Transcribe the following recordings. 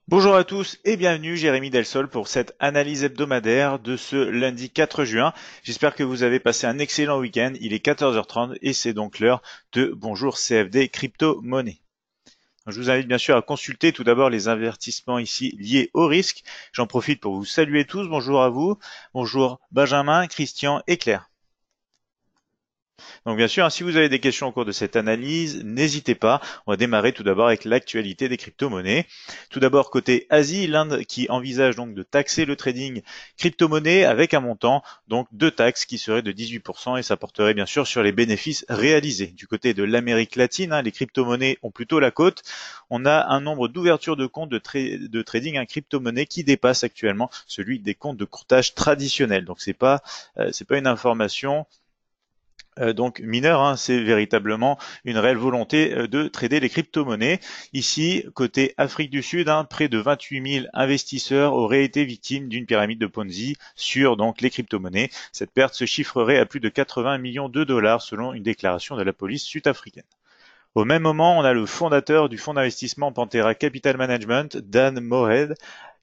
Bonjour à tous et bienvenue, Jérémy Delsol pour cette analyse hebdomadaire de ce lundi 4 juin. J'espère que vous avez passé un excellent week-end. Il est 14h30 et c'est donc l'heure de Bonjour CFD Crypto-Monnaie. Je vous invite bien sûr à consulter tout d'abord les avertissements ici liés au risque. J'en profite pour vous saluer tous. Bonjour à vous. Bonjour Benjamin, Christian et Claire. Donc bien sûr, hein, si vous avez des questions au cours de cette analyse, n'hésitez pas. On va démarrer tout d'abord avec l'actualité des crypto-monnaies. Tout d'abord, côté Asie, l'Inde qui envisage donc de taxer le trading crypto-monnaie avec un montant donc de taxes qui serait de 18% et ça porterait bien sûr sur les bénéfices réalisés. Du côté de l'Amérique latine, hein, les crypto-monnaies ont plutôt la cote. On a un nombre d'ouvertures de comptes de trading en crypto-monnaie qui dépasse actuellement celui des comptes de courtage traditionnels. Donc c'est pas une information donc mineur, hein, c'est véritablement une réelle volonté de trader les crypto-monnaies. Ici, côté Afrique du Sud, hein, près de 28 000 investisseurs auraient été victimes d'une pyramide de Ponzi sur donc les crypto-monnaies. Cette perte se chiffrerait à plus de 80 millions de dollars selon une déclaration de la police sud-africaine. Au même moment, on a le fondateur du fonds d'investissement Pantera Capital Management, Dan Morehead,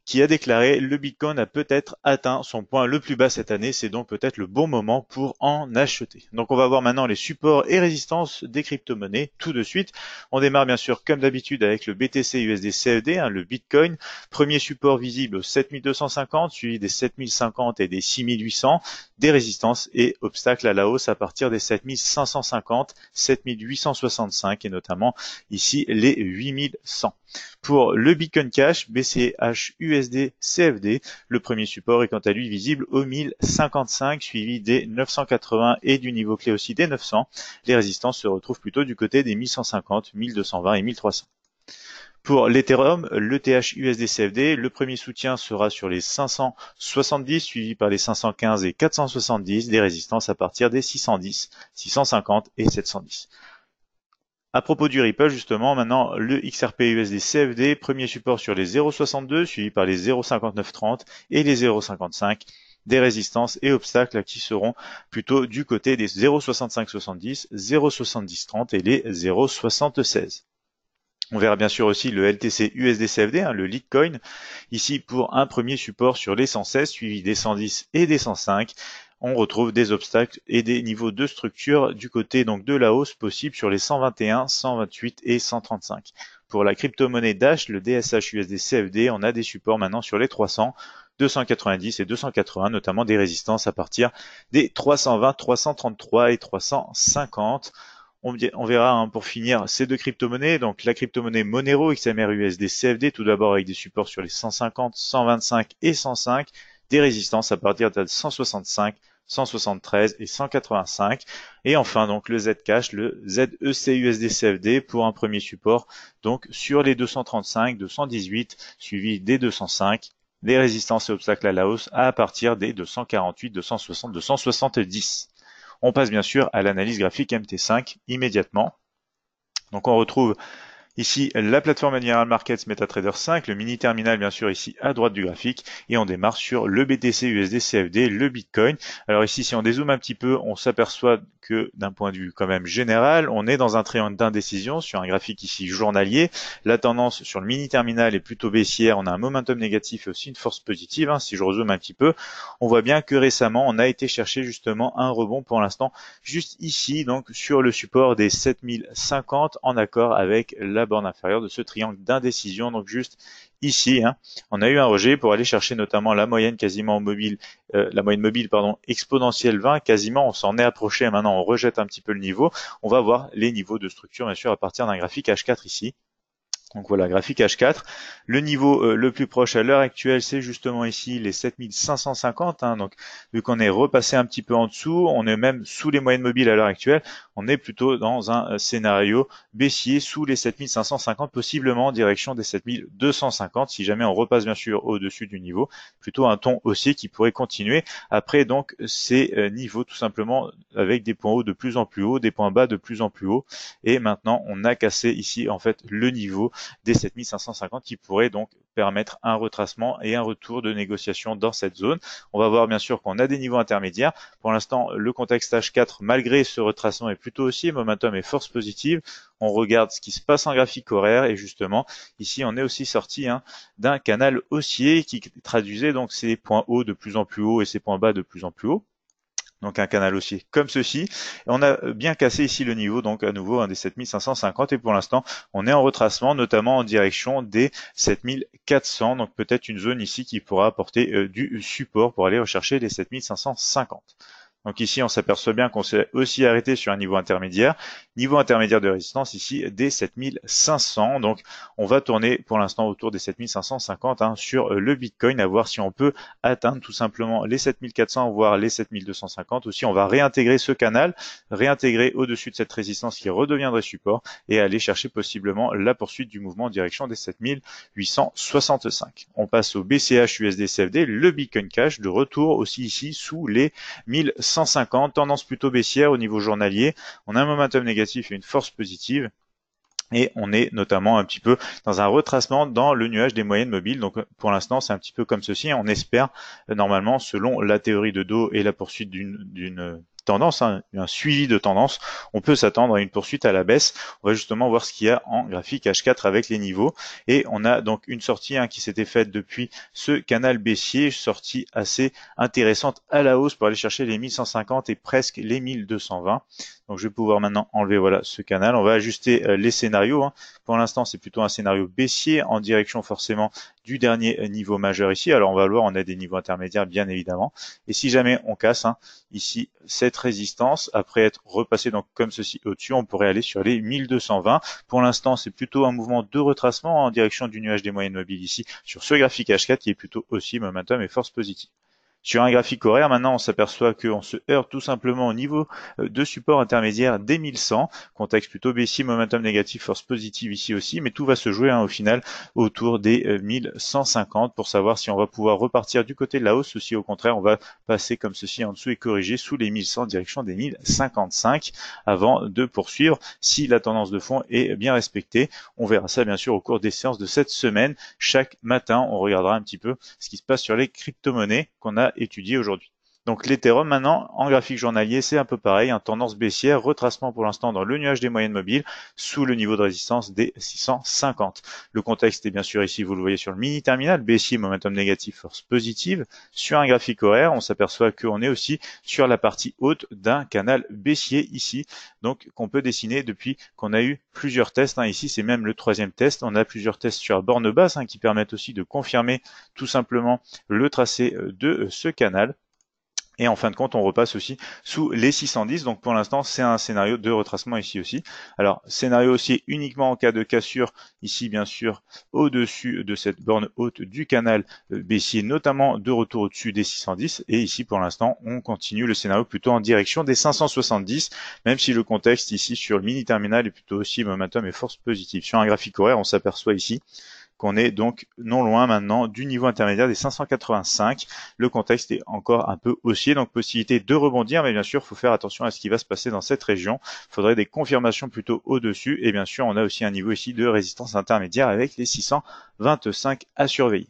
qui a déclaré le Bitcoin a peut-être atteint son point le plus bas cette année, c'est donc peut-être le bon moment pour en acheter. Donc on va voir maintenant les supports et résistances des crypto-monnaies tout de suite. On démarre bien sûr comme d'habitude avec le BTC USD CFD, hein, le Bitcoin. Premier support visible aux 7250, suivi des 7050 et des 6800, des résistances et obstacles à la hausse à partir des 7550, 7865 et notamment ici les 8100. Pour le Bitcoin Cash, BCH USD CFD, le premier support est quant à lui visible au 1055, suivi des 980 et du niveau clé aussi des 900. Les résistances se retrouvent plutôt du côté des 1150, 1220 et 1300. Pour l'Ethereum, l'ETH USD CFD, le premier soutien sera sur les 570, suivi par les 515 et 470, des résistances à partir des 610, 650 et 710. À propos du Ripple, justement, maintenant, le XRP USD CFD, premier support sur les 0,62, suivi par les 0,5930 et les 0,55, des résistances et obstacles qui seront plutôt du côté des 0,6570, 0,7030 et les 0,76. On verra bien sûr aussi le LTC USD CFD, hein, le Litecoin, ici pour un premier support sur les 116, suivi des 110 et des 105. On retrouve des obstacles et des niveaux de structure du côté donc de la hausse possible sur les 121, 128 et 135. Pour la crypto-monnaie Dash, le DSH USD CFD, on a des supports maintenant sur les 300, 290 et 280, notamment des résistances à partir des 320, 333 et 350. On verra hein, pour finir ces deux crypto-monnaies, donc la crypto-monnaie Monero XMR USD CFD, tout d'abord avec des supports sur les 150, 125 et 105, des résistances à partir de 165, 173 et 185. Et enfin donc le Zcash, le ZEC USD CFD pour un premier support donc sur les 235, 218, suivi des 205, des résistances et obstacles à la hausse à partir des 248, 260, 270. On passe bien sûr à l'analyse graphique MT5 immédiatement. Donc on retrouve ici la plateforme General Markets MetaTrader 5, le mini terminal bien sûr ici à droite du graphique et on démarre sur le BTC USD CFD, le Bitcoin. Alors ici si on dézoome un petit peu, on s'aperçoit que d'un point de vue quand même général, on est dans un triangle d'indécision sur un graphique ici journalier. La tendance sur le mini terminal est plutôt baissière, on a un momentum négatif et aussi une force positive. Hein. Si je rezoome un petit peu, on voit bien que récemment on a été chercher justement un rebond pour l'instant juste ici donc sur le support des 7050 en accord avec la borne inférieure de ce triangle d'indécision, donc juste ici, hein, on a eu un rejet pour aller chercher notamment la moyenne quasiment mobile, la moyenne mobile pardon, exponentielle 20, quasiment on s'en est approché, maintenant on rejette un petit peu le niveau, on va voir les niveaux de structure bien sûr à partir d'un graphique H4 ici. Donc voilà, graphique H4. Le niveau le plus proche à l'heure actuelle, c'est justement ici les 7550. Hein, donc vu qu'on est repassé un petit peu en dessous, on est même sous les moyennes mobiles à l'heure actuelle, on est plutôt dans un scénario baissier sous les 7550, possiblement en direction des 7250, si jamais on repasse bien sûr au-dessus du niveau, plutôt un ton haussier qui pourrait continuer après donc ces niveaux tout simplement avec des points hauts de plus en plus haut, des points bas de plus en plus haut, et maintenant on a cassé ici en fait le niveau des 7550 qui pourraient donc permettre un retracement et un retour de négociation dans cette zone. On va voir bien sûr qu'on a des niveaux intermédiaires. Pour l'instant, le contexte H4, malgré ce retracement, est plutôt haussier, momentum et force positive. On regarde ce qui se passe en graphique horaire et justement, ici, on est aussi sorti d'un canal haussier qui traduisait donc ces points hauts de plus en plus haut et ces points bas de plus en plus haut. Donc un canal haussier comme ceci. Et on a bien cassé ici le niveau, donc à nouveau des 7550 et pour l'instant on est en retracement, notamment en direction des 7400, donc peut-être une zone ici qui pourra apporter du support pour aller rechercher les 7550. Donc ici, on s'aperçoit bien qu'on s'est aussi arrêté sur un niveau intermédiaire de résistance ici des 7500. Donc on va tourner pour l'instant autour des 7550 sur le Bitcoin, à voir si on peut atteindre tout simplement les 7400, voire les 7250. Aussi, on va réintégrer ce canal, réintégrer au-dessus de cette résistance qui redeviendrait support et aller chercher possiblement la poursuite du mouvement en direction des 7865. On passe au BCH USD CFD, le Bitcoin Cash, de retour aussi ici sous les 1150, tendance plutôt baissière au niveau journalier. On a un momentum négatif et une force positive. Et on est notamment un petit peu dans un retracement dans le nuage des moyennes mobiles. Donc pour l'instant, c'est un petit peu comme ceci. On espère normalement, selon la théorie de Dow et la poursuite d'une tendance, un suivi de tendance, on peut s'attendre à une poursuite à la baisse. On va justement voir ce qu'il y a en graphique H4 avec les niveaux. Et on a donc une sortie qui s'était faite depuis ce canal baissier, sortie assez intéressante à la hausse pour aller chercher les 1150 et presque les 1220. Donc je vais pouvoir maintenant enlever ce canal. On va ajuster les scénarios. Pour l'instant, c'est plutôt un scénario baissier en direction forcément du dernier niveau majeur ici. Alors on va le voir, on a des niveaux intermédiaires bien évidemment. Et si jamais on casse ici cette résistance, après être repassé donc comme ceci au-dessus, on pourrait aller sur les 1220. Pour l'instant, c'est plutôt un mouvement de retracement en direction du nuage des moyennes mobiles ici sur ce graphique H4 qui est plutôt aussi momentum et force positive. Sur un graphique horaire, maintenant, on s'aperçoit qu'on se heurte tout simplement au niveau de support intermédiaire des 1100. Contexte plutôt baissier, momentum négatif, force positive ici aussi, mais tout va se jouer au final autour des 1150 pour savoir si on va pouvoir repartir du côté de la hausse ou si au contraire on va passer comme ceci en dessous et corriger sous les 1100 en direction des 1055 avant de poursuivre si la tendance de fond est bien respectée. On verra ça bien sûr au cours des séances de cette semaine. Chaque matin, on regardera un petit peu ce qui se passe sur les crypto-monnaies qu'on a étudié aujourd'hui. Donc l'Ethereum maintenant en graphique journalier, c'est un peu pareil, tendance baissière, retracement pour l'instant dans le nuage des moyennes mobiles sous le niveau de résistance des 650. Le contexte est bien sûr ici, vous le voyez sur le mini terminal, baissier, momentum négatif, force positive. Sur un graphique horaire, on s'aperçoit qu'on est aussi sur la partie haute d'un canal baissier ici, donc qu'on peut dessiner depuis qu'on a eu plusieurs tests. Ici c'est même le troisième test, on a plusieurs tests sur borne basse qui permettent aussi de confirmer tout simplement le tracé de ce canal. Et en fin de compte, on repasse aussi sous les 610. Donc pour l'instant, c'est un scénario de retracement ici aussi. Alors, scénario haussier uniquement en cas de cassure, ici bien sûr, au-dessus de cette borne haute du canal baissier, notamment de retour au-dessus des 610. Et ici, pour l'instant, on continue le scénario plutôt en direction des 570, même si le contexte ici sur le mini terminal est plutôt aussi momentum et force positive. Sur un graphique horaire, on s'aperçoit ici qu'on est donc non loin maintenant du niveau intermédiaire des 585. Le contexte est encore un peu haussier, donc possibilité de rebondir, mais bien sûr, il faut faire attention à ce qui va se passer dans cette région. Il faudrait des confirmations plutôt au-dessus, et bien sûr, on a aussi un niveau ici de résistance intermédiaire avec les 625 à surveiller.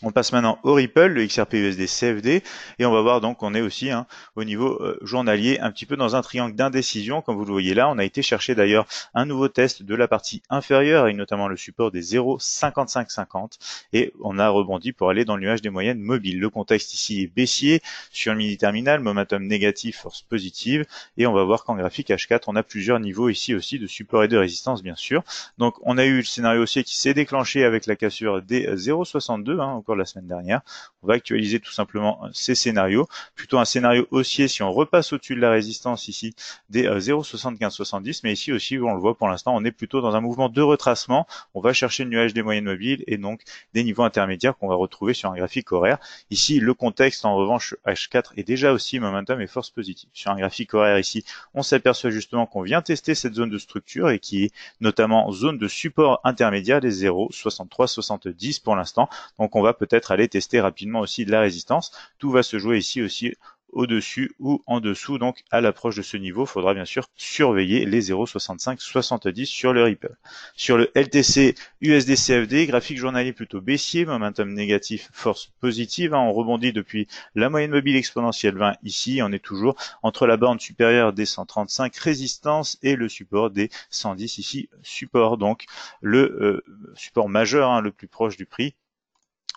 On passe maintenant au Ripple, le XRP USD CFD, et on va voir donc qu'on est aussi au niveau journalier un petit peu dans un triangle d'indécision, comme vous le voyez là. On a été chercher d'ailleurs un nouveau test de la partie inférieure, avec notamment le support des 0,5550, et on a rebondi pour aller dans le nuage des moyennes mobiles. Le contexte ici est baissier, sur le mini terminal, momentum négatif, force positive, et on va voir qu'en graphique H4, on a plusieurs niveaux ici aussi de support et de résistance bien sûr. Donc on a eu le scénario haussier qui s'est déclenché avec la cassure des 0,62 encore la semaine dernière. On va actualiser tout simplement ces scénarios. Plutôt un scénario haussier si on repasse au-dessus de la résistance ici des 0,7570, mais ici aussi on le voit pour l'instant, on est plutôt dans un mouvement de retracement. On va chercher le nuage des moyennes mobiles et donc des niveaux intermédiaires qu'on va retrouver sur un graphique horaire. Ici le contexte en revanche H4 est déjà aussi momentum et force positive. Sur un graphique horaire ici, on s'aperçoit justement qu'on vient tester cette zone de structure et qui est notamment zone de support intermédiaire des 0,6370 pour l'instant. Donc on va peut-être aller tester rapidement aussi de la résistance. Tout va se jouer ici aussi au-dessus ou en dessous. Donc à l'approche de ce niveau, il faudra bien sûr surveiller les 0,6570 sur le Ripple. Sur le LTC USD CFD, graphique journalier plutôt baissier, momentum négatif, force positive. On rebondit depuis la moyenne mobile exponentielle 20 ici. On est toujours entre la borne supérieure des 135 résistance et le support des 110 ici support. Donc le support majeur, le plus proche du prix.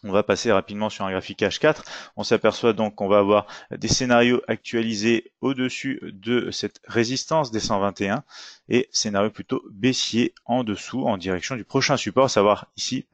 On va passer rapidement sur un graphique H4. On s'aperçoit donc qu'on va avoir des scénarios actualisés au-dessus de cette résistance des 121 et scénario plutôt baissier en dessous en direction du prochain support, à savoir ici,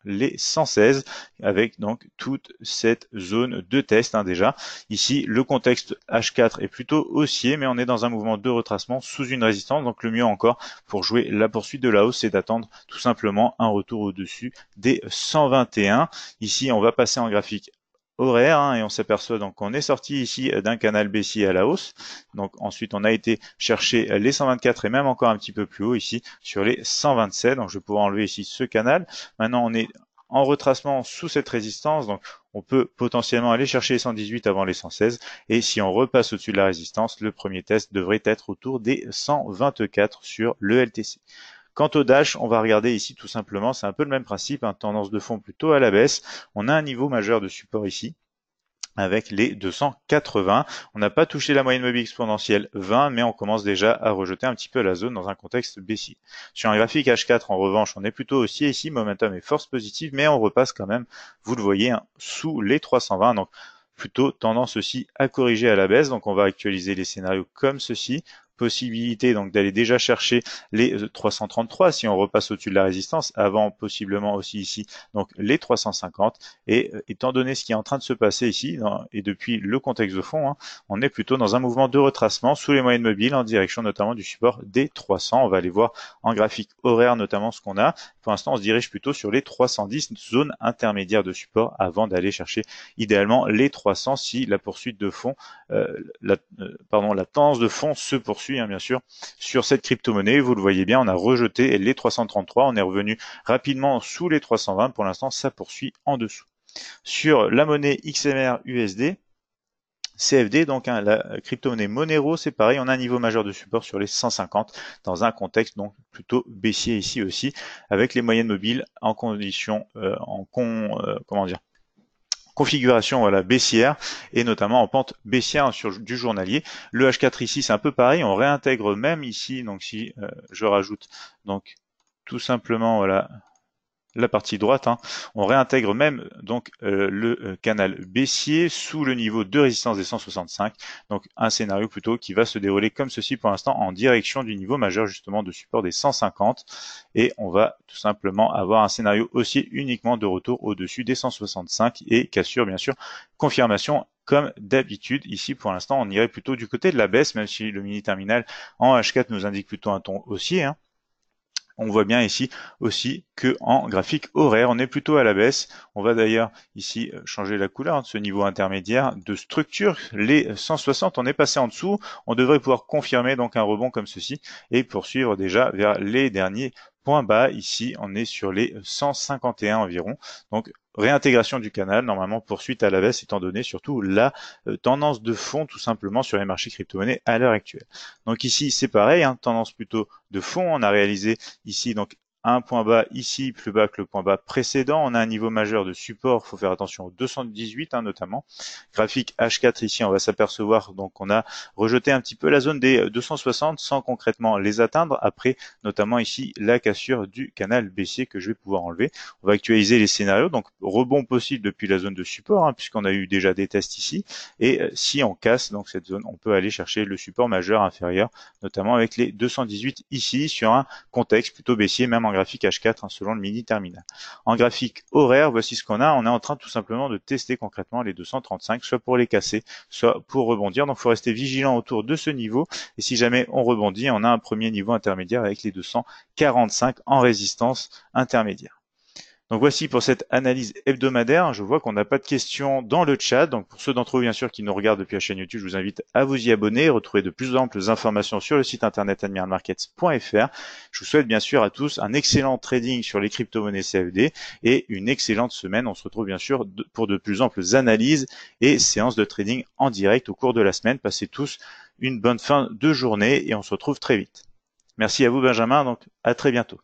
les 116 avec donc toute cette zone de test déjà. Ici, le contexte H4 est plutôt haussier, mais on est dans un mouvement de retracement sous une résistance. Donc le mieux encore pour jouer la poursuite de la hausse, c'est d'attendre tout simplement un retour au-dessus des 121. Ici, on va passer en graphique horaire et on s'aperçoit donc qu'on est sorti ici d'un canal baissier à la hausse. Donc ensuite, on a été chercher les 124 et même encore un petit peu plus haut ici sur les 127. Donc je vais pouvoir enlever ici ce canal. Maintenant, on est en retracement sous cette résistance. Donc on peut potentiellement aller chercher les 118 avant les 116. Et si on repasse au-dessus de la résistance, le premier test devrait être autour des 124 sur le LTC. Quant au Dash, on va regarder ici tout simplement, c'est un peu le même principe, tendance de fond plutôt à la baisse. On a un niveau majeur de support ici avec les 280. On n'a pas touché la moyenne mobile exponentielle 20, mais on commence déjà à rejeter un petit peu la zone dans un contexte baissier. Sur un graphique H4, en revanche, on est plutôt haussier ici, momentum et force positive, mais on repasse quand même, vous le voyez, sous les 320. Donc plutôt tendance aussi à corriger à la baisse. Donc on va actualiser les scénarios comme ceci. Possibilité donc d'aller déjà chercher les 333 si on repasse au-dessus de la résistance, avant possiblement aussi ici donc les 350. Et étant donné ce qui est en train de se passer ici et depuis le contexte de fond, on est plutôt dans un mouvement de retracement sous les moyennes mobiles en direction notamment du support des 300. On va aller voir en graphique horaire notamment ce qu'on a. Pour l'instant, on se dirige plutôt sur les 310, zone intermédiaire de support, avant d'aller chercher idéalement les 300 si la poursuite de fond, la tendance de fond se poursuit bien sûr sur cette crypto-monnaie. Vous le voyez bien, on a rejeté les 333, on est revenu rapidement sous les 320. Pour l'instant, ça poursuit en dessous. Sur la monnaie XMR USD CFD, donc la crypto-monnaie Monero, c'est pareil, on a un niveau majeur de support sur les 150 dans un contexte donc plutôt baissier ici aussi, avec les moyennes mobiles en condition configuration baissière et notamment en pente baissière sur du journalier. Le H4 ici, c'est un peu pareil, on réintègre même ici, donc si je rajoute donc tout simplement la partie droite, on réintègre même donc le canal baissier sous le niveau de résistance des 165, donc un scénario plutôt qui va se dérouler comme ceci pour l'instant en direction du niveau majeur justement de support des 150, et on va tout simplement avoir un scénario haussier uniquement de retour au-dessus des 165 et cassure bien sûr, confirmation comme d'habitude. Ici pour l'instant on irait plutôt du côté de la baisse, même si le mini terminal en H4 nous indique plutôt un ton haussier. On voit bien ici aussi que en graphique horaire, on est plutôt à la baisse. On va d'ailleurs ici changer la couleur de ce niveau intermédiaire de structure. Les 160, on est passé en dessous. On devrait pouvoir confirmer donc un rebond comme ceci et poursuivre déjà vers les derniers points bas. Ici, on est sur les 151 environ. Donc, réintégration du canal, normalement poursuite à la baisse, étant donné surtout la tendance de fond tout simplement sur les marchés crypto-monnaies à l'heure actuelle. Donc ici, c'est pareil, tendance plutôt de fond. On a réalisé ici donc un point bas ici, plus bas que le point bas précédent. On a un niveau majeur de support, il faut faire attention aux 218 notamment. Graphique H4 ici, on va s'apercevoir donc on a rejeté un petit peu la zone des 260 sans concrètement les atteindre, après notamment ici la cassure du canal baissier que je vais pouvoir enlever. On va actualiser les scénarios, donc rebond possible depuis la zone de support, puisqu'on a eu déjà des tests ici, et si on casse donc cette zone, on peut aller chercher le support majeur inférieur, notamment avec les 218 ici sur un contexte plutôt baissier, même en graphique H4 selon le mini terminal. En graphique horaire, voici ce qu'on a. On est en train tout simplement de tester concrètement les 235, soit pour les casser, soit pour rebondir. Donc il faut rester vigilant autour de ce niveau, et si jamais on rebondit, on a un premier niveau intermédiaire avec les 245 en résistance intermédiaire. Donc voici pour cette analyse hebdomadaire. Je vois qu'on n'a pas de questions dans le chat. Donc pour ceux d'entre vous bien sûr qui nous regardent depuis la chaîne YouTube, je vous invite à vous y abonner, retrouver de plus amples informations sur le site internet admiralmarkets.fr. Je vous souhaite bien sûr à tous un excellent trading sur les crypto-monnaies CFD et une excellente semaine. On se retrouve bien sûr pour de plus amples analyses et séances de trading en direct au cours de la semaine. Passez tous une bonne fin de journée et on se retrouve très vite. Merci à vous Benjamin, donc à très bientôt.